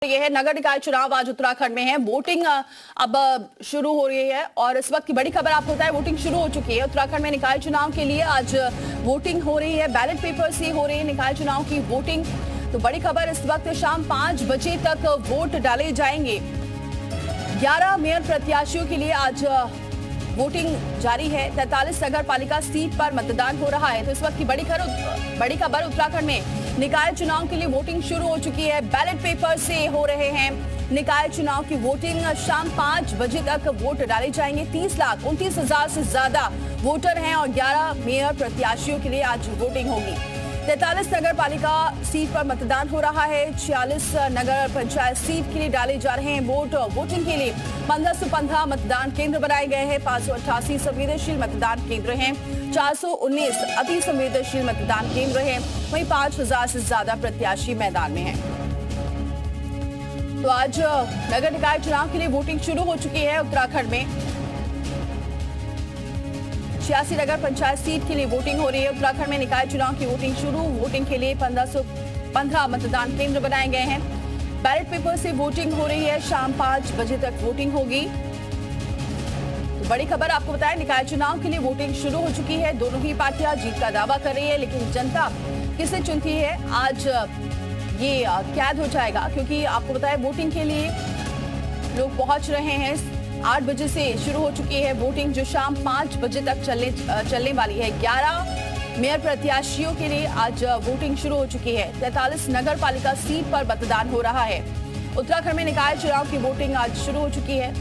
ये है नगर निकाय चुनाव आज उत्तराखंड में है। वोटिंग अब शुरू हो रही है और इस वक्त की बड़ी खबर आपको होता है वोटिंग शुरू हो चुकी है। उत्तराखंड में निकाय चुनाव के लिए आज वोटिंग हो रही है। बैलेट पेपर से हो रही है निकाय चुनाव की वोटिंग। तो बड़ी खबर इस वक्त शाम 5 बजे तक वोट डाले जाएंगे। 11 मेयर प्रत्याशियों के लिए आज वोटिंग जारी है। 43 नगर पालिका सीट पर मतदान हो रहा है। तो इस वक्त की बड़ी खबर उत्तराखंड में निकाय चुनाव के लिए वोटिंग शुरू हो चुकी है। बैलेट पेपर से हो रहे हैं निकाय चुनाव की वोटिंग। शाम 5 बजे तक वोट डाले जाएंगे। 30,29,000 से ज्यादा वोटर हैं और 11 मेयर प्रत्याशियों के लिए आज वोटिंग होगी। 43 नगर पालिका सीट पर मतदान हो रहा है। 46 नगर पंचायत सीट के लिए डाले जा रहे हैं वोट। वोटिंग के लिए 1515 मतदान केंद्र बनाए गए हैं। 588 संवेदनशील मतदान केंद्र हैं। 419 अति संवेदनशील मतदान केंद्र हैं। वहीं 5000 से ज्यादा प्रत्याशी मैदान में हैं। तो आज नगर निकाय चुनाव के लिए वोटिंग शुरू हो चुकी है उत्तराखंड में। 86 नगर पंचायत सीट के लिए वोटिंग हो रही है। उत्तराखंड में निकाय चुनाव की वोटिंग शुरू। वोटिंग के लिए 1515 मतदान केंद्र बनाए गए हैं। बैलेट पेपर से वोटिंग हो रही है। शाम 5 बजे तक वोटिंग होगी। तो बड़ी खबर आपको बताएं निकाय चुनाव के लिए वोटिंग शुरू हो चुकी है। दोनों ही पार्टियां जीत का दावा कर रही है, लेकिन जनता किसे चुनती है आज ये कैद हो जाएगा, क्योंकि आपको बताएं वोटिंग के लिए लोग पहुंच रहे हैं। 8 बजे से शुरू हो चुकी है वोटिंग, जो शाम 5 बजे तक चलने वाली है। 11 मेयर प्रत्याशियों के लिए आज वोटिंग शुरू हो चुकी है। 43 नगर पालिका सीट पर मतदान हो रहा है। उत्तराखंड में निकाय चुनाव की वोटिंग आज शुरू हो चुकी है।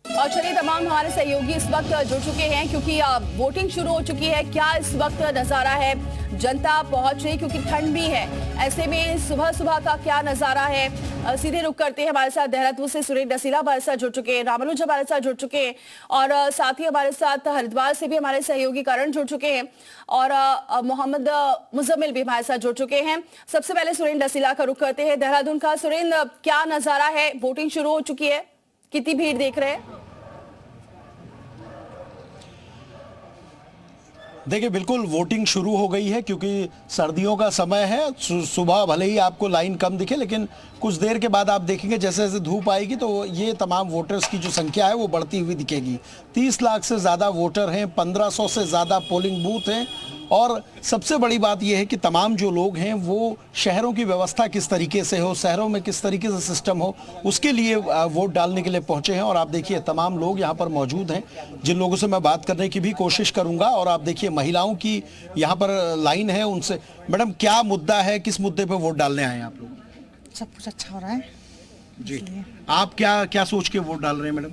और चलिए तमाम हमारे सहयोगी इस वक्त जुड़ चुके हैं, क्योंकि वोटिंग शुरू हो चुकी है। क्या इस वक्त नजारा है, जनता पहुंच रही, क्योंकि ठंड भी है, ऐसे में सुबह सुबह का क्या नजारा है। सीधे रुक करते हैं हमारे साथ देहरादून से सुरेश डसीला हमारे साथ जुड़ चुके हैं, रामानुज हमारे साथ जुड़ चुके हैं और साथ ही हमारे साथ हरिद्वार से भी हमारे सहयोगी करण जुड़ चुके हैं और मोहम्मद मुजम्मिल भी हमारे साथ जुड़ चुके हैं। सबसे पहले सुरेश डसीला का रुख करते हैं देहरादून का। सुरेश, क्या नजारा है, वोटिंग शुरू हो चुकी है, कितनी भीड़ देख रहे हैं? देखिए, बिल्कुल वोटिंग शुरू हो गई है, क्योंकि सर्दियों का समय है। सुबह भले ही आपको लाइन कम दिखे, लेकिन कुछ देर के बाद आप देखेंगे जैसे जैसे धूप आएगी तो ये तमाम वोटर्स की जो संख्या है वो बढ़ती हुई दिखेगी। 30 लाख से ज़्यादा वोटर हैं, 1500 से ज़्यादा पोलिंग बूथ हैं और सबसे बड़ी बात यह है कि तमाम जो लोग हैं वो शहरों की व्यवस्था किस तरीके से हो, शहरों में किस तरीके से सिस्टम हो, उसके लिए वोट डालने के लिए पहुंचे हैं। और आप देखिए तमाम लोग यहाँ पर मौजूद हैं, जिन लोगों से मैं बात करने की भी कोशिश करूंगा। और आप देखिए महिलाओं की यहाँ पर लाइन है, उनसे मैडम क्या मुद्दा है, किस मुद्दे पर वोट डालने आए हैं आप लोग? सब कुछ अच्छा हो रहा है जी। आप क्या क्या सोच के वोट डाल रहे हैं मैडम?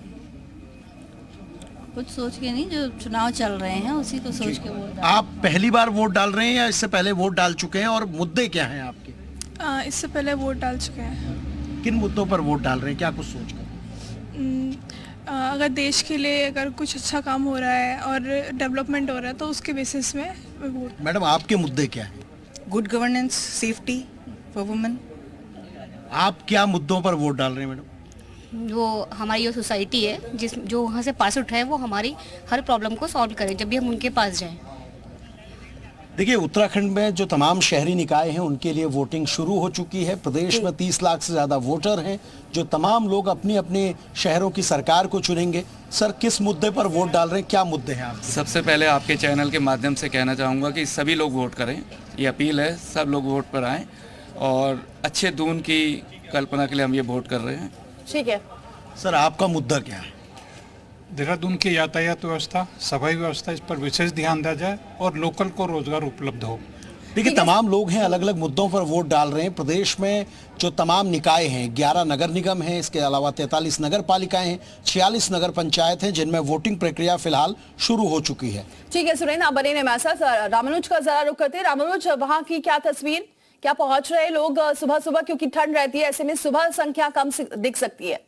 कुछ सोच के नहीं, जो चुनाव चल रहे हैं उसी को सोच के वोट डाल। आप पहली बार वोट डाल रहे हैं या इससे पहले वोट डाल चुके हैं, और मुद्दे क्या हैं आपके? इससे पहले वोट डाल चुके हैं। किन मुद्दों पर वोट डाल रहे हैं, क्या कुछ सोच कर? अगर देश के लिए अगर कुछ अच्छा काम हो रहा है और डेवलपमेंट हो रहा है तो उसके बेसिस में वोट। मैडम, आपके मुद्दे क्या हैं? Good governance, safety for women. आप क्या मुद्दों पर वोट डाल रहे हैं मैडम? वो हमारी जो सोसाइटी है, जो वहाँ से पास आउट है, वो हमारी हर प्रॉब्लम को सॉल्व करें जब भी हम उनके पास जाएं। देखिए, उत्तराखंड में जो तमाम शहरी निकाय हैं उनके लिए वोटिंग शुरू हो चुकी है। प्रदेश में 30 लाख से ज़्यादा वोटर हैं, जो तमाम लोग अपनी अपनी शहरों की सरकार को चुनेंगे। सर, किस मुद्दे पर वोट डाल रहे हैं, क्या मुद्दे हैं आपके? सबसे पहले आपके चैनल के माध्यम से कहना चाहूँगा कि सभी लोग वोट करें, ये अपील है, सब लोग वोट पर आएँ और अच्छे दून की कल्पना के लिए हम ये वोट कर रहे हैं। ठीक है सर, आपका मुद्दा क्या है? देहरादून की यातायात व्यवस्था, सफाई व्यवस्था, इस पर विशेष ध्यान दिया जाए और लोकल को रोजगार उपलब्ध हो। देखिए, तमाम लोग हैं, अलग अलग मुद्दों पर वोट डाल रहे हैं। प्रदेश में जो तमाम निकाय हैं, 11 नगर निगम हैं, इसके अलावा 43 नगर पालिकाएं हैं, 46 नगर पंचायत हैं, जिनमें वोटिंग प्रक्रिया फिलहाल शुरू हो चुकी है। ठीक है सुरेश, आप बने हमारे साथ। रामानुज का जरा रुख करते हैं। रामानुज, वहाँ की क्या तस्वीर, क्या पहुंच रहे लोग सुबह सुबह, क्योंकि ठंड रहती है, ऐसे में सुबह संख्या कम दिख सकती है?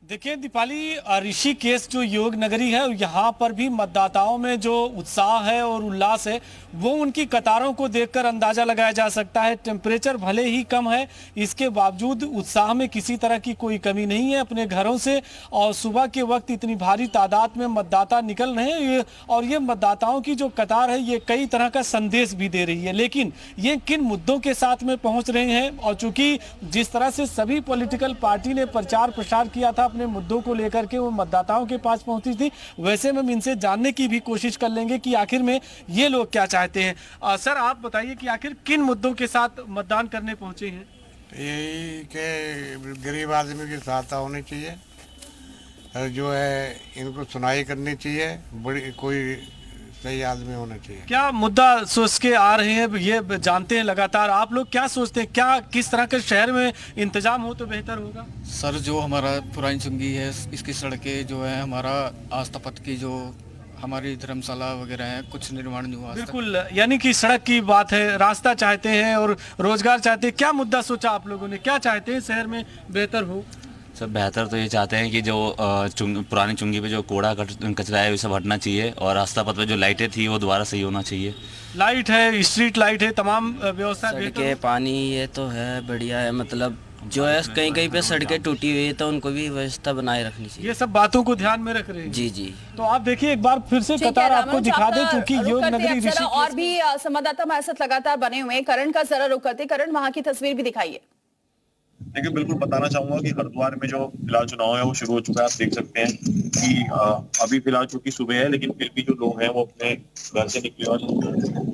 देखिए दीपाली, ऋषिकेश जो योग नगरी है, यहाँ पर भी मतदाताओं में जो उत्साह है और उल्लास है वो उनकी कतारों को देखकर अंदाजा लगाया जा सकता है। टेम्परेचर भले ही कम है, इसके बावजूद उत्साह में किसी तरह की कोई कमी नहीं है अपने घरों से। और सुबह के वक्त इतनी भारी तादाद में मतदाता निकल रहे हैं और ये मतदाताओं की जो कतार है ये कई तरह का संदेश भी दे रही है। लेकिन ये किन मुद्दों के साथ में पहुँच रहे हैं, और चूंकि जिस तरह से सभी पॉलिटिकल पार्टी ने प्रचार प्रसार किया था अपने मुद्दों को लेकर के, वो मतदाताओं के पास पहुंची थी, वैसे में हम इनसे जानने की भी कोशिश कर लेंगे कि आखिर में ये लोग क्या चाहते हैं। सर आप बताइए कि आखिर किन मुद्दों के साथ मतदान करने पहुंचे हैं? यही कि गरीब आदमी की सहायता होनी चाहिए, जो है इनको सुनाई करनी चाहिए, बड़ी कोई सही आदमी होना चाहिए। क्या मुद्दा सोच के आ रहे हैं, ये जानते हैं लगातार, आप लोग क्या सोचते हैं, क्या किस तरह के शहर में इंतजाम हो तो बेहतर होगा? सर जो हमारा पुरानी चुंगी है, इसकी सड़कें जो है, हमारा आस्था पथ की जो हमारी धर्मशाला वगैरह है, कुछ निर्माण नहीं हुआ। बिल्कुल, यानी कि सड़क की बात है, रास्ता चाहते हैं और रोजगार चाहते हैं। क्या मुद्दा सोचा आप लोगों ने, क्या चाहते हैं शहर में बेहतर हो? सर बेहतर तो ये चाहते हैं कि जो पुरानी चुंगी पे जो कूड़ा कचरा है वो सब हटना चाहिए, और रास्ता पथ पे जो लाइटें थी वो दोबारा सही होना चाहिए। लाइट है, स्ट्रीट लाइट है, तमाम व्यवस्था, सड़कें, पानी, ये तो है बढ़िया है। मतलब जो है कहीं कहीं पे सड़कें टूटी हुई है तो उनको भी व्यवस्था बनाए रखनी चाहिए। ये सब बातों को ध्यान में रख रहे हैं। जी जी। तो आप देखिए एक बार फिर से कतार आपको दिखा दें, क्योंकि योग नगरी ऋषिकेश। और भी संवाददाता हमारे साथ लगातार बने हुए हैं, करण का जरा रुक करते, करण वहां की तस्वीर भी दिखाइए। देखिए बिल्कुल बताना चाहूंगा कि हरिद्वार में जो फिलहाल चुनाव है वो शुरू हो चुका है। आप देख सकते हैं कि अभी फिलहाल चूंकि सुबह है, लेकिन फिर भी जो लोग हैं वो अपने घर से निकले और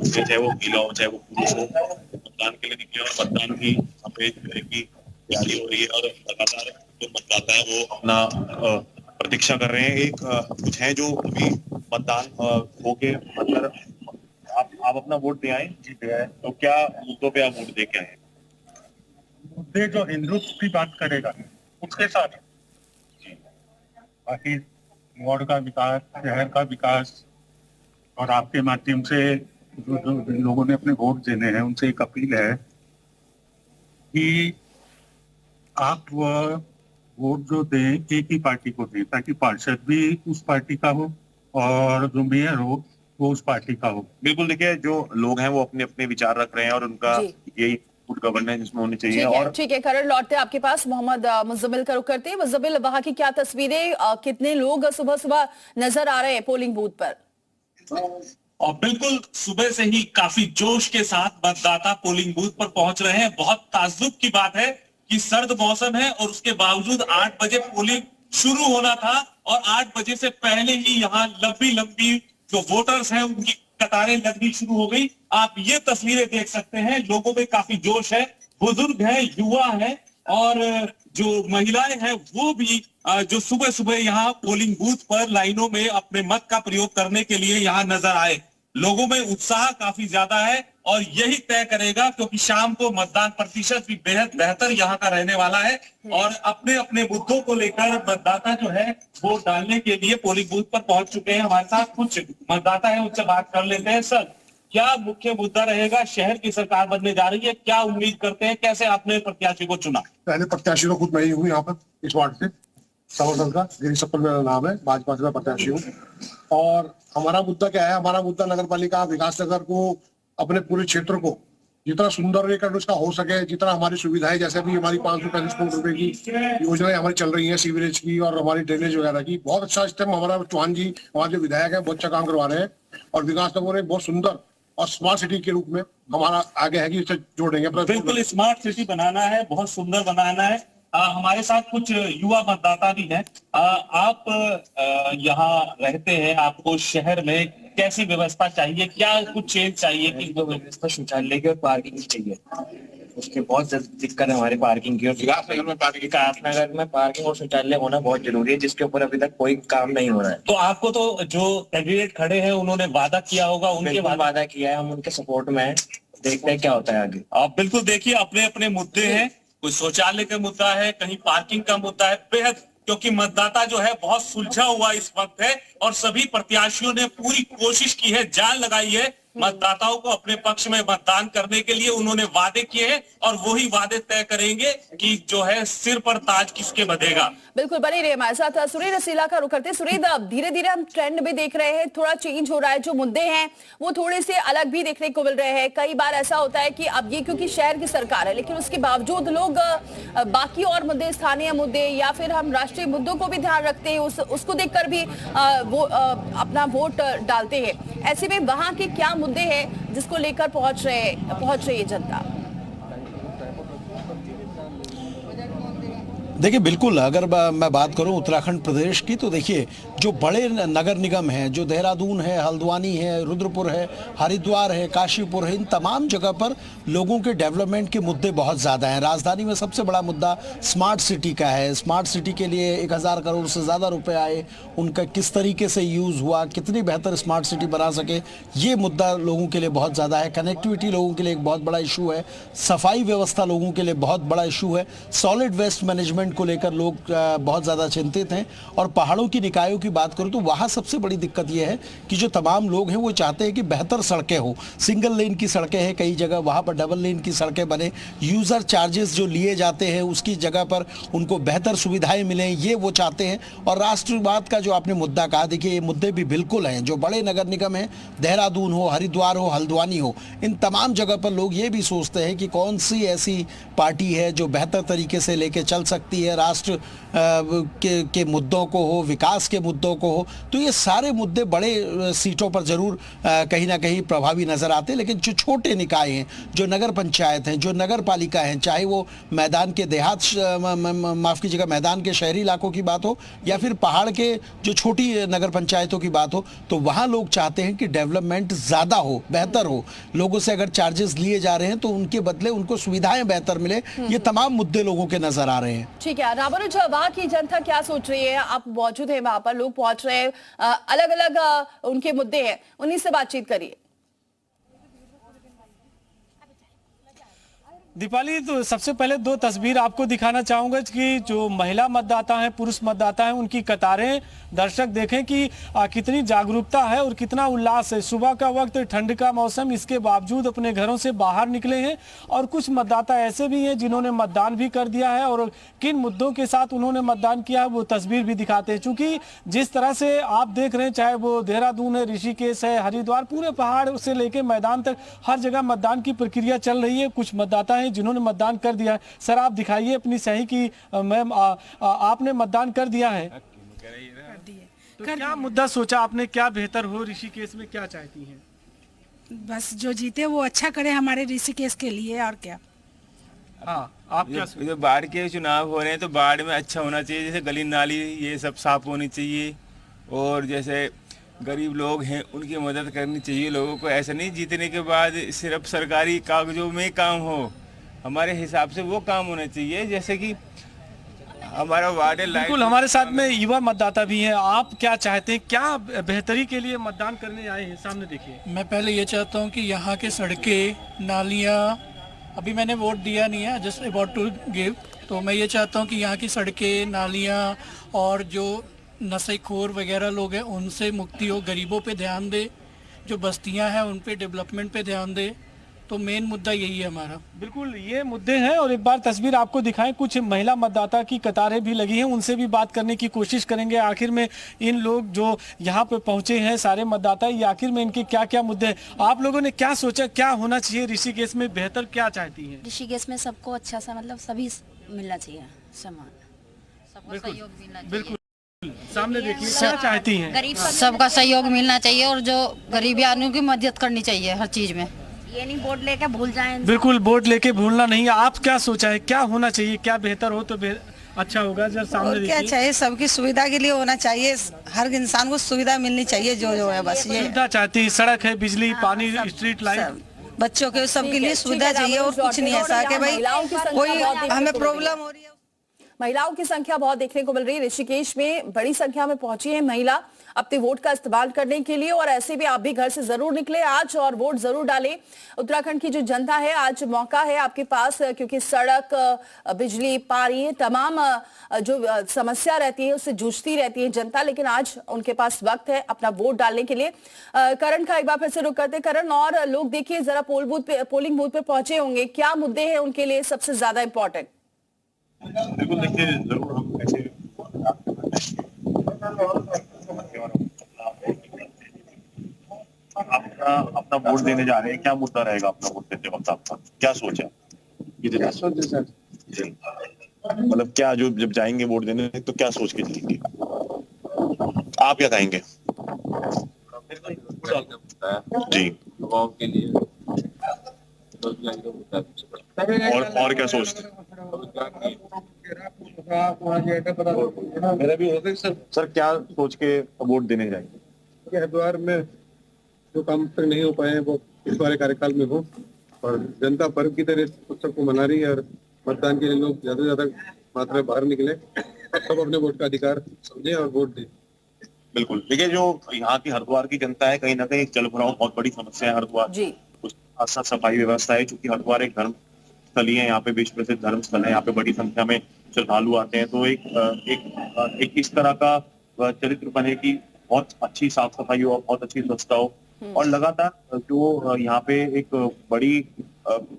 चाहे वो महिला हो चाहे वो पुरुष हो, मतदान के लिए निकले और मतदान की सफेद की तैयारी हो रही है। और लगातार जो मतदाता है वो अपना प्रतीक्षा कर रहे हैं। एक कुछ है जो अभी मतदान होके मतलब आप अपना वोट दे आए, जीत आए, तो क्या मुद्दों पे आप वोट दे के आए? मुद्दे जो हिंदुत्व की बात करेगा उसके साथ, बाकी वार्ड का विकास, शहर का विकास, और आपके माध्यम से जो लोगों ने अपने वोट देने हैं उनसे एक अपील है कि आप वोट जो दें एक ही पार्टी को दें, ताकि पार्षद भी उस पार्टी का हो और जो मेयर हो वो उस पार्टी का हो। बिल्कुल, देखिए जो लोग हैं वो अपने अपने विचार रख रहे हैं और उनका यही गुड गवर्नेंस जिसमें होनी चाहिए। और ठीक है करण, लौटते हैं आपके पास, मोहम्मद मुजम्मिल का रुख करते हैं। मुजम्मिल, वहां की क्या तस्वीरें, कितने लोग सुबह सुबह नजर आ रहे हैं पोलिंग बूथ पर? और बिल्कुल सुबह से ही काफी जोश के साथ मतदाता पोलिंग बूथ पर पहुंच रहे हैं। बहुत ताज्जुब की बात है कि सर्द मौसम है और उसके बावजूद 8 बजे पोलिंग शुरू होना था और 8 बजे से पहले ही यहाँ लंबी लंबी जो वोटर्स हैं उनकी कतारें लगनी शुरू हो गई। आप ये तस्वीरें देख सकते हैं, लोगों में काफी जोश है, बुजुर्ग है, युवा है और जो महिलाएं हैं वो भी जो सुबह सुबह यहाँ पोलिंग बूथ पर लाइनों में अपने मत का प्रयोग करने के लिए यहाँ नजर आए। लोगों में उत्साह काफी ज्यादा है और यही तय करेगा, क्योंकि शाम को मतदान प्रतिशत भी बेहद बेहतर यहाँ का रहने वाला है और अपने अपने मुद्दों को लेकर मतदाता जो है वोट डालने के लिए पोलिंग बूथ पर पहुंच चुके हैं। हमारे साथ कुछ मतदाता है, उनसे बात कर लेते हैं। सर, क्या मुख्य मुद्दा रहेगा? शहर की सरकार बनने जा रही है, क्या उम्मीद करते हैं, कैसे आपने प्रत्याशी को चुना? पहले प्रत्याशी तो खुद मैं ही हूँ यहाँ पर इस वार्ड से, संगठन का गिरी सप्पल मेरा नाम है, भाजपा से मैं प्रत्याशी हूँ। और हमारा मुद्दा क्या है? हमारा मुद्दा नगर पालिका विकास नगर को, अपने पूरे क्षेत्र को जितना सुंदर कर उसका हो सके, जितना हमारी सुविधाएं, जैसे भी हमारी 535 करोड़ रुपए की योजनाएं हमारी चल रही हैं, सीवरेज की और हमारी ड्रेनेज वगैरह की, बहुत अच्छा सिस्टम हमारा चौहान जी हमारे जो विधायक है बहुत अच्छा काम करवा रहे हैं। और विकास नगर एक बहुत सुंदर और स्मार्ट सिटी के रूप में हमारा आगे है कि इसे जोड़ेंगे। बिल्कुल स्मार्ट सिटी बनाना है, बहुत सुंदर बनाना है। हमारे साथ कुछ युवा मतदाता भी हैं। आप यहाँ रहते हैं, आपको शहर में कैसी व्यवस्था चाहिए, क्या कुछ चेंज चाहिए? कि व्यवस्था शौचालय की और पार्किंग की चाहिए, उसकी बहुत दिक्कत है हमारे पार्किंग की। और विकासनगर में पार्किंग और शौचालय होना बहुत जरूरी है, जिसके ऊपर अभी तक कोई काम नहीं हो रहा है। तो आपको तो जो कैंडिडेट खड़े हैं उन्होंने वादा किया होगा, उनके वादा किया है, हम उनके सपोर्ट में हैं, देखते हैं क्या होता है आगे। आप बिल्कुल देखिए, अपने अपने मुद्दे हैं, कोई शौचालय का मुद्दा है, कहीं पार्किंग का मुद्दा है, बेहद, क्योंकि मतदाता जो है बहुत सुलझा हुआ इस वक्त है और सभी प्रत्याशियों ने पूरी कोशिश की है, जान लगाई है मतदाताओं को अपने पक्ष में मतदान करने के लिए उन्होंने वादे किए हैं और वही वादे तय करेंगे कि जो है सिर पर ताज किसके बंधेगा। बिल्कुल, बने रहिए हमारे साथ। सुरेंद्र रसीला का रुख करते। सुरेंद्र, धीरे धीरे हम ट्रेंड भी देख रहे हैं, थोड़ा चेंज हो रहा है, जो मुद्दे हैं वो थोड़े से अलग भी देखने को मिल रहे हैं। कई बार ऐसा होता है कि अब ये क्योंकि शहर की सरकार है, लेकिन उसके बावजूद लोग बाकी और मुद्दे, स्थानीय मुद्दे या फिर हम राष्ट्रीय मुद्दों को भी ध्यान रखते हैं, उसको देखकर भी वो अपना वोट डालते हैं। ऐसे में वहां के क्या मुद्दे हैं जिसको लेकर पहुंच रही है जनता? देखिए, बिल्कुल, अगर मैं बात करूं उत्तराखंड प्रदेश की, तो देखिए जो बड़े नगर निगम हैं, जो देहरादून है, हल्द्वानी है, रुद्रपुर है, हरिद्वार है, काशीपुर है, इन तमाम जगह पर लोगों के डेवलपमेंट के मुद्दे बहुत ज़्यादा हैं। राजधानी में सबसे बड़ा मुद्दा स्मार्ट सिटी का है। स्मार्ट सिटी के लिए 1000 करोड़ से ज़्यादा रुपए आए, उनका किस तरीके से यूज़ हुआ, कितनी बेहतर स्मार्ट सिटी बना सके, ये मुद्दा लोगों के लिए बहुत ज़्यादा है। कनेक्टिविटी लोगों के लिए एक बहुत बड़ा इशू है। सफाई व्यवस्था लोगों के लिए बहुत बड़ा इशू है। सॉलिड वेस्ट मैनेजमेंट को लेकर लोग बहुत ज़्यादा चिंतित हैं। और पहाड़ों की निकायों की बात करूं तो वहाँ सबसे बड़ी दिक्कत यह है कि जो तमाम लोग हैं वो चाहते हैं कि बेहतर सड़कें हो। सिंगल लेन की सड़कें हैं कई जगह, वहाँ पर डबल लेन की सड़कें बने। यूज़र चार्जेस जो लिए जाते हैं उसकी जगह पर उनको बेहतर सुविधाएं मिलें, ये वो चाहते हैं। और राष्ट्रवाद का जो आपने मुद्दा कहा, देखिए ये मुद्दे भी बिल्कुल हैं। जो बड़े नगर निगम हैं, देहरादून हो, हरिद्वार हो, हल्द्वानी हो, इन तमाम जगह पर लोग ये भी सोचते हैं कि कौन सी ऐसी पार्टी है जो बेहतर तरीके से लेके चल सकती है, राष्ट्र के मुद्दों को हो, विकास के मुद्दों को हो। तो ये सारे मुद्दे बड़े सीटों पर जरूर कहीं ना कहीं प्रभावी नजर आते हैं। लेकिन जो छोटे निकाय हैं, जो नगर पंचायत हैं, जो नगर पालिका हैं, चाहे वो मैदान के देहात, माफ कीजिएगा, मैदान के शहरी इलाकों की बात हो या फिर पहाड़ के जो छोटी नगर पंचायतों की बात हो, तो वहाँ लोग चाहते हैं कि डेवलपमेंट ज़्यादा हो, बेहतर हो। लोगों से अगर चार्जेस लिए जा रहे हैं तो उनके बदले उनको सुविधाएं बेहतर मिले। ये तमाम मुद्दे लोगों के नजर आ रहे हैं। ठीक है रामानुज, वहाँ की जनता क्या सोच रही है? आप मौजूद हैं वहां पर, लोग पहुंच रहे हैं, अलग अलग उनके मुद्दे हैं, उन्हीं से बातचीत करिए। दीपाली, तो सबसे पहले दो तस्वीर आपको दिखाना चाहूंगा कि जो महिला मतदाता हैं, पुरुष मतदाता हैं, उनकी कतारें दर्शक देखें कि कितनी जागरूकता है और कितना उल्लास है। सुबह का वक्त, ठंड का मौसम, इसके बावजूद अपने घरों से बाहर निकले हैं। और कुछ मतदाता ऐसे भी हैं जिन्होंने मतदान भी कर दिया है और किन मुद्दों के साथ उन्होंने मतदान किया है वो तस्वीर भी दिखाते हैं। चूंकि जिस तरह से आप देख रहे हैं, चाहे वो देहरादून है, ऋषिकेश है, हरिद्वार, पूरे पहाड़ से लेके मैदान तक हर जगह मतदान की प्रक्रिया चल रही है। कुछ मतदाता हैं जिन्होंने मतदान कर दिया है। सर, आप दिखाइए अपनी सही की मैम, आपने मतदान कर दिया है, तो क्या मुद्दा सोचा आपने, क्या बेहतर हो ऋषिकेश में, क्या चाहती हैं? बस जो जीते वो अच्छा करे हमारे ऋषिकेश के लिए, और क्या। हाँ, आप क्या जो बाढ़ के चुनाव हो रहे हैं तो बाढ़ में अच्छा होना चाहिए, जैसे गली नाली ये सब साफ होनी चाहिए। और जैसे गरीब लोग हैं उनकी मदद करनी चाहिए लोगों को। ऐसा नहीं जीतने के बाद सिर्फ सरकारी कागजों में काम हो, हमारे हिसाब से वो काम होना चाहिए। जैसे कि हमारा वार्ड है। बिल्कुल, हमारे साथ में युवा मतदाता भी हैं। आप क्या चाहते हैं, क्या बेहतरी के लिए मतदान करने आए हैं? सामने देखिए। मैं पहले ये चाहता हूँ कि यहाँ के सड़कें, नालियाँ, अभी मैंने वोट दिया नहीं है, जस्ट अबाउट टू गिव, तो मैं ये चाहता हूँ कि यहाँ की सड़कें, नालियाँ और जो नशेखोर वगैरह लोग हैं उनसे मुक्ति हो, गरीबों पे ध्यान दे, जो बस्तियाँ हैं उन पे डेवलपमेंट पे ध्यान दे। तो मेन मुद्दा यही है हमारा। बिल्कुल, ये मुद्दे हैं। और एक बार तस्वीर आपको दिखाएं, कुछ महिला मतदाता की कतारें भी लगी हैं, उनसे भी बात करने की कोशिश करेंगे। आखिर में इन लोग जो यहाँ पे पहुंचे हैं, सारे मतदाता, ये आखिर में इनके क्या क्या मुद्दे हैं? आप लोगों ने क्या सोचा, क्या होना चाहिए ऋषिकेश में, बेहतर क्या चाहती हैं? ऋषिकेश में सबको अच्छा सा, मतलब सभी मिलना चाहिए सामान, सबको सहयोग मिलना चाहिए। बिल्कुल, सामने देखिए, क्या चाहती हैं? गरीब सबका सहयोग मिलना चाहिए और जो गरीबी आदमियों की मदद करनी चाहिए हर चीज में। ये नहीं वोट लेके भूल जाएं। बिल्कुल, वोट लेके भूलना नहीं। आप क्या सोचा है, क्या होना चाहिए, क्या बेहतर हो तो अच्छा होगा? जब सामने क्या चाहिए, सबकी सुविधा के लिए होना चाहिए, हर इंसान को सुविधा मिलनी चाहिए जो है, बस ये सुविधा चाहती है। सड़क है, बिजली, पानी, स्ट्रीट लाइट, बच्चों के सबके लिए सुविधा चाहिए और कुछ नहीं ऐसा कि भाई कोई हमें प्रॉब्लम हो रही है। महिलाओं की संख्या बहुत देखने को मिल रही है। ऋषिकेश में बड़ी संख्या में पहुंची है महिला अपने वोट का इस्तेमाल करने के लिए, और ऐसे भी आप भी घर से जरूर निकले आज और वोट जरूर डालें। उत्तराखंड की जो जनता है, आज मौका है आपके पास, क्योंकि सड़क, बिजली, पानी, तमाम जो समस्या रहती है उससे जूझती रहती है जनता, लेकिन आज उनके पास वक्त है अपना वोट डालने के लिए। करण का एक बार फिर से रुक करते। करण, और लोग देखिए जरा पोलिंग बूथ पे पहुंचे होंगे, क्या मुद्दे हैं उनके लिए सबसे ज्यादा इंपॉर्टेंट? बिल्कुल, देखिए जरूर हम ऐसे अपना वोट देने जा रहे हैं। क्या मुद्दा रहेगा अपना वोट देते वक्त आपका, क्या सोचा? मतलब क्या, जो जब जाएंगे वोट देने तो क्या सोच के जाएंगे, आप क्या कहेंगे? जी, युवाओं के लिए और क्या सोचते? मेरा भी होगा सर, क्या सोच के वोट देने जाएंगे? हरिद्वार में जो काम तक नहीं हो पाए वो इस बार कार्यकाल में हो, और जनता पर्व की तरह उत्सव को मना रही है, और मतदान के लिए लोग ज्यादा से ज्यादा मात्रा में बाहर निकले और सब अपने वोट का अधिकार समझे और वोट दें। बिल्कुल, देखिए जो यहाँ की हरिद्वार की जनता है, कहीं ना कहीं जल भराव बहुत बड़ी समस्या है हरिद्वार। साथ सफाई व्यवस्था है, चूंकि हरिद्वार एक धर्म स्थली है, यहाँ पे विश्व प्रसिद्ध धर्म स्थल है, यहाँ पे बड़ी संख्या में श्रद्धालु आते हैं, तो एक इस तरह का चरित्र बने की बहुत अच्छी साफ सफाई हो, बहुत अच्छी स्वच्छता हो, और लगातार जो यहाँ पे एक बड़ी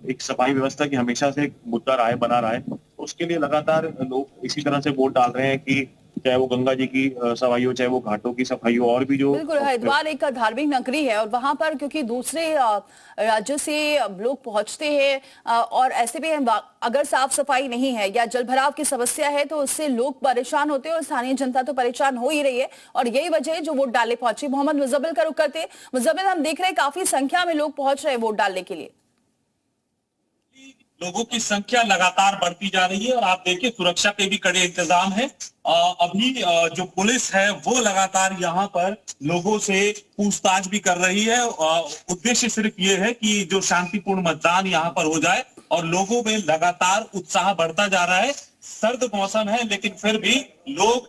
एक सफाई व्यवस्था की हमेशा से एक मुद्दा रहा है, बना रहा है, उसके लिए लगातार लोग इसी तरह से वोट डाल रहे हैं कि चाहे वो गंगा जी की सफाई हो, चाहे वो घाटों की सफाई हो, और भी जो बिल्कुल, हरिद्वार एक धार्मिक नगरी है, और वहां पर क्योंकि दूसरे राज्यों से लोग पहुंचते हैं, और ऐसे में अगर साफ सफाई नहीं है या जल भराव की समस्या है तो उससे लोग परेशान होते हैं, और स्थानीय जनता तो परेशान हो ही रही है, और यही वजह है जो वोट डालने पहुंची। मोहम्मद मुजम्मिल का रुख करते। मुजम्मिल, हम देख रहे हैं काफी संख्या में लोग पहुंच रहे हैं वोट डालने के लिए। लोगों की संख्या लगातार बढ़ती जा रही है, और आप देखिए सुरक्षा के भी कड़े इंतजाम है। अभी जो पुलिस है वो लगातार यहाँ पर लोगों से पूछताछ भी कर रही है। उद्देश्य सिर्फ ये है कि जो शांतिपूर्ण मतदान यहाँ पर हो जाए, और लोगों में लगातार उत्साह बढ़ता जा रहा है। सर्द मौसम है, लेकिन फिर भी लोग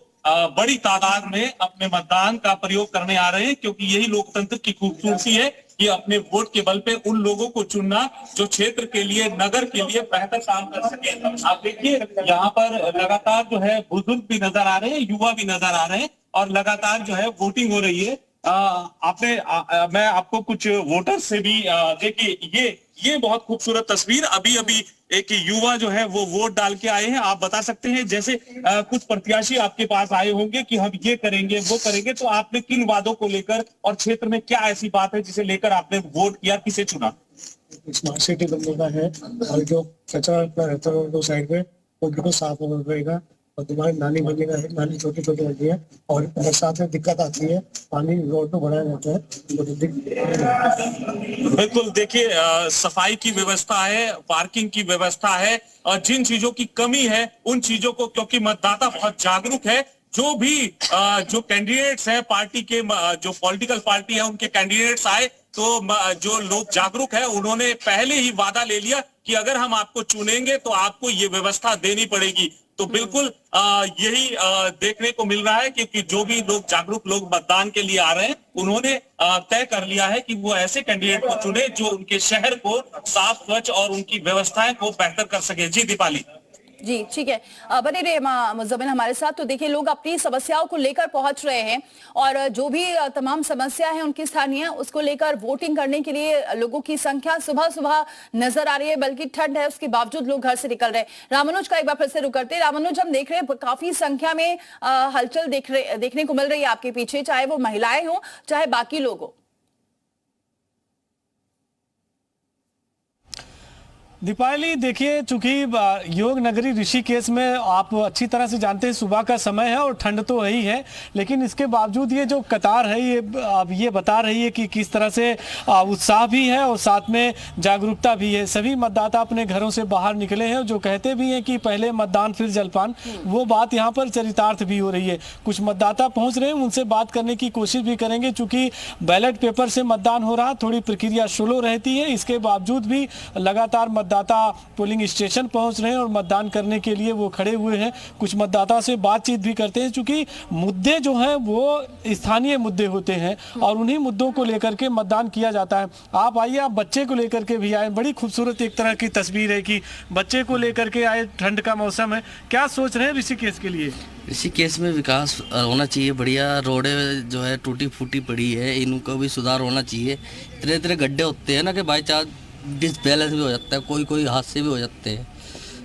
बड़ी तादाद में अपने मतदान का प्रयोग करने आ रहे हैं, क्योंकि यही लोकतंत्र की खूबसूरती है कि अपने वोट के बल पे उन लोगों को चुनना जो क्षेत्र के लिए, नगर के लिए बेहतर काम कर सके। आप देखिए यहाँ पर लगातार जो है बुजुर्ग भी नजर आ रहे हैं, युवा भी नजर आ रहे हैं, और लगातार जो है वोटिंग हो रही है। मैं आपको कुछ वोटर से भी देखिए, ये बहुत खूबसूरत तस्वीर। अभी एक युवा जो है वो वोट डाल के आए हैं। आप बता सकते हैं, जैसे कुछ प्रत्याशी आपके पास आए होंगे कि हम ये करेंगे, वो करेंगे, तो आपने किन वादों को लेकर, और क्षेत्र में क्या ऐसी बात है जिसे लेकर आपने वोट किया, किसे चुना? स्मार्ट सिटी बनने का है, और जो कचरा रहता है दो साइड में वो बिल्कुल साफ रहेगा, और तुम्हारी नाली बनेगा, नाली छोटी छोटी होती है, और बरसात में दिक्कत आती है, पानी रोड पे भरा रहता है। बिल्कुल, देखिए सफाई की व्यवस्था है, पार्किंग की व्यवस्था है, और जिन चीजों की कमी है उन चीजों को, क्योंकि मतदाता बहुत जागरूक है, जो भी जो कैंडिडेट्स हैं पार्टी के, जो पॉलिटिकल पार्टी है उनके कैंडिडेट्स आए, तो जो लोग जागरूक है उन्होंने पहले ही वादा ले लिया कि अगर हम आपको चुनेंगे तो आपको ये व्यवस्था देनी पड़ेगी। तो बिल्कुल यही देखने को मिल रहा है, क्योंकि जो भी लोग जागरूक लोग मतदान के लिए आ रहे हैं, उन्होंने तय कर लिया है कि वो ऐसे कैंडिडेट को चुने जो उनके शहर को साफ, स्वच्छ और उनकी व्यवस्थाएं को बेहतर कर सके। जी दीपाली। जी ठीक है, बने रहे मुजम्मिल हमारे साथ। तो देखिए लोग अपनी समस्याओं को लेकर पहुंच रहे हैं, और जो भी तमाम समस्या है उनकी स्थानीय, उसको लेकर वोटिंग करने के लिए लोगों की संख्या सुबह सुबह नजर आ रही है, बल्कि ठंड है उसके बावजूद लोग घर से निकल रहे हैं। रामानुज का एक बार फिर से रुक करते। रामानुज, हम देख रहे हैं काफी संख्या में हलचल देखने को मिल रही है आपके पीछे, चाहे वो महिलाएं हो चाहे बाकी लोग हो। दीपाली, देखिए चूंकि योग नगरी ऋषिकेश में आप अच्छी तरह से जानते हैं सुबह का समय है और ठंड तो है ही है, लेकिन इसके बावजूद ये जो कतार है ये बता रही है कि किस तरह से उत्साह भी है और साथ में जागरूकता भी है। सभी मतदाता अपने घरों से बाहर निकले हैं, जो कहते भी हैं कि पहले मतदान फिर जलपान, वो बात यहाँ पर चरितार्थ भी हो रही है। कुछ मतदाता पहुँच रहे हैं, उनसे बात करने की कोशिश भी करेंगे। चूंकि बैलेट पेपर से मतदान हो रहा, थोड़ी प्रक्रिया स्लो रहती है, इसके बावजूद भी लगातार मतदाता पोलिंग स्टेशन पहुंच रहे हैं और मतदान करने के लिए वो खड़े हुए हैं। कुछ मतदाता से बातचीत भी करते हैं, क्योंकि मुद्दे जो हैं वो स्थानीय मुद्दे होते हैं और उन्हीं मुद्दों को लेकर के मतदान किया जाता है। आप आइए, आप बच्चे को लेकर के भी आए। बड़ी खूबसूरत एक तरह की तस्वीर है कि बच्चे को लेकर के आए, ठंड का मौसम है। क्या सोच रहे हैं ऋषिकेश के लिए? ऋषिकेश में विकास होना चाहिए, बढ़िया रोडें जो है टूटी फूटी पड़ी है, इनको भी सुधार होना चाहिए। इतने इतने गड्ढे होते हैं ना कि बाई चांस डिसबैलेंस भी हो जाता है, कोई कोई हादसे भी हो जाते हैं।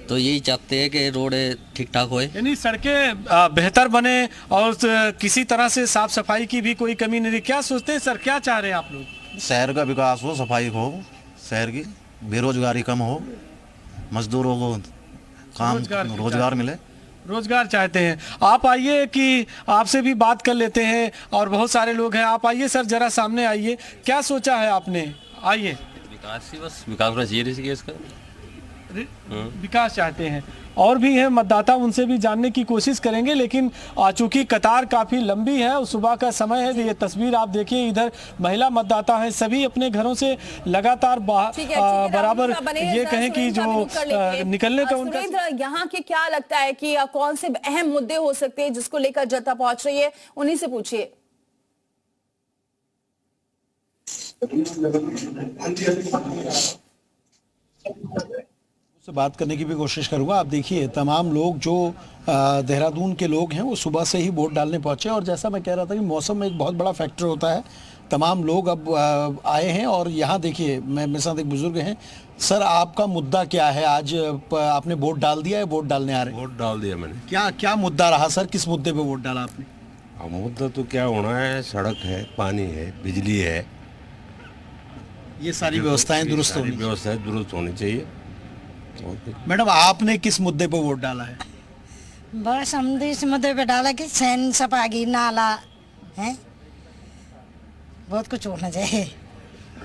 तो यही चाहते हैं कि रोडें ठीक ठाक होए, यानी सड़कें बेहतर बने और किसी तरह से साफ सफाई की भी कोई कमी नहीं रही। क्या सोचते हैं सर, क्या चाह रहे हैं आप लोग? शहर का विकास हो, सफाई हो, शहर की बेरोजगारी कम हो, मजदूरों को काम रोजगार मिले। रोजगार चाहते हैं। आप आइए कि आपसे भी बात कर लेते हैं, और बहुत सारे लोग हैं। आप आइए सर, जरा सामने आइए। क्या सोचा है आपने? आइए। विकास ही बस विकास होना चाहिए ऋषिकेश का। विकास चाहते हैं। और भी हैं मतदाता, उनसे भी जानने की कोशिश करेंगे, लेकिन चूंकि कतार काफी लंबी है और सुबह का समय है। ये तस्वीर आप देखिए, इधर महिला मतदाता हैं, सभी अपने घरों से लगातार बराबर ये कहें कि जो निकलने का उनका। यहाँ के क्या लगता है कि कौन से अहम मुद्दे हो सकते हैं जिसको लेकर जनता पहुंच रही है, उन्हीं से पूछिए। से बात करने की भी कोशिश करूंगा। आप देखिए, तमाम लोग जो देहरादून के लोग हैं वो सुबह से ही वोट डालने पहुंचे, और जैसा मैं कह रहा था कि मौसम में एक बहुत बड़ा फैक्टर होता है। तमाम लोग अब आए हैं, और यहाँ देखिए, मेरे साथ एक बुजुर्ग हैं। सर, आपका मुद्दा क्या है? आज आपने वोट डाल दिया है, वोट डालने आ रहे हैं? वोट डाल दिया मैंने। क्या मुद्दा रहा सर? किस मुद्दे पे वोट डाला आपने? मुद्दा तो क्या होना है, सड़क है, पानी है, बिजली है, ये सारी व्यवस्थाएं दुरुस्त होनी चाहिए। मैडम, आपने किस मुद्दे पर वोट डाला है? बस हमने इस मुद्दे पे डाला कि सैन सपागी नाला है, बहुत कुछ होना चाहिए।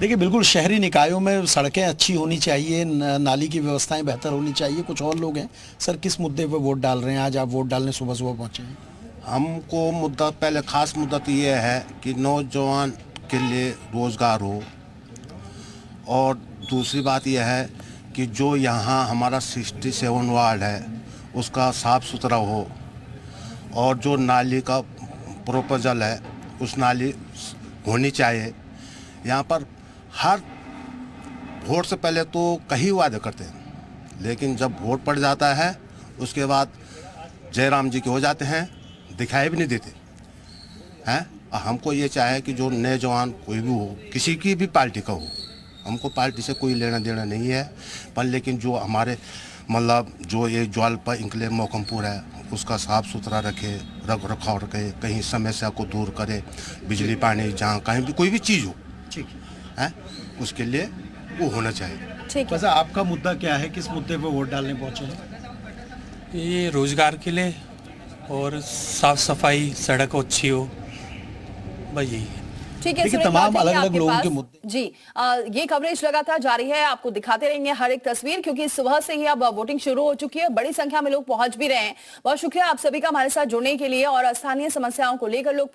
देखिए, बिल्कुल शहरी निकायों में सड़कें अच्छी होनी चाहिए, नाली की व्यवस्थाएं बेहतर होनी चाहिए। कुछ और लोग हैं सर, किस मुद्दे पर वोट डाल रहे हैं? आज आप वोट डालने सुबह सुबह पहुंचे हैं। हमको मुद्दा, पहले खास मुद्दा तो ये है कि नौजवान के लिए रोजगार हो, और दूसरी बात यह है कि जो यहाँ हमारा 67 वार्ड है उसका साफ़ सुथरा हो, और जो नाली का प्रोपोजल है उस नाली होनी चाहिए। यहाँ पर हर वोट से पहले तो कई वादे करते हैं, लेकिन जब वोट पड़ जाता है उसके बाद जयराम जी के हो जाते हैं, दिखाई भी नहीं देते हैं। हमको ये चाहे कि जो नौजवान कोई भी हो, किसी की भी पार्टी का हो, हमको पार्टी से कोई लेना देना नहीं है, पर लेकिन जो हमारे मतलब जो ये ज्वालपा इंकले मौकमपुर है उसका साफ़ सुथरा रखे, रख रखाव रखे, कहीं समस्या को दूर करे, बिजली पानी जहाँ कहीं भी कोई भी चीज़ हो, ठीक है, उसके लिए वो होना चाहिए। वैसे आपका मुद्दा क्या है? किस मुद्दे पे वोट डालने पहुँचे हैं? ये रोजगार के लिए, और साफ सफाई, सड़क अच्छी हो, बस यही है। ठीक है, तमाम अलग अलग लोगों के मुद्दे। जी, ये कवरेज लगातार जारी है, आपको दिखाते रहेंगे हर एक तस्वीर, क्योंकि सुबह से ही अब वोटिंग शुरू हो चुकी है। बड़ी संख्या में लोग पहुंच भी रहे हैं। बहुत शुक्रिया आप सभी का हमारे साथ जुड़ने के लिए, और स्थानीय समस्याओं को लेकर लोग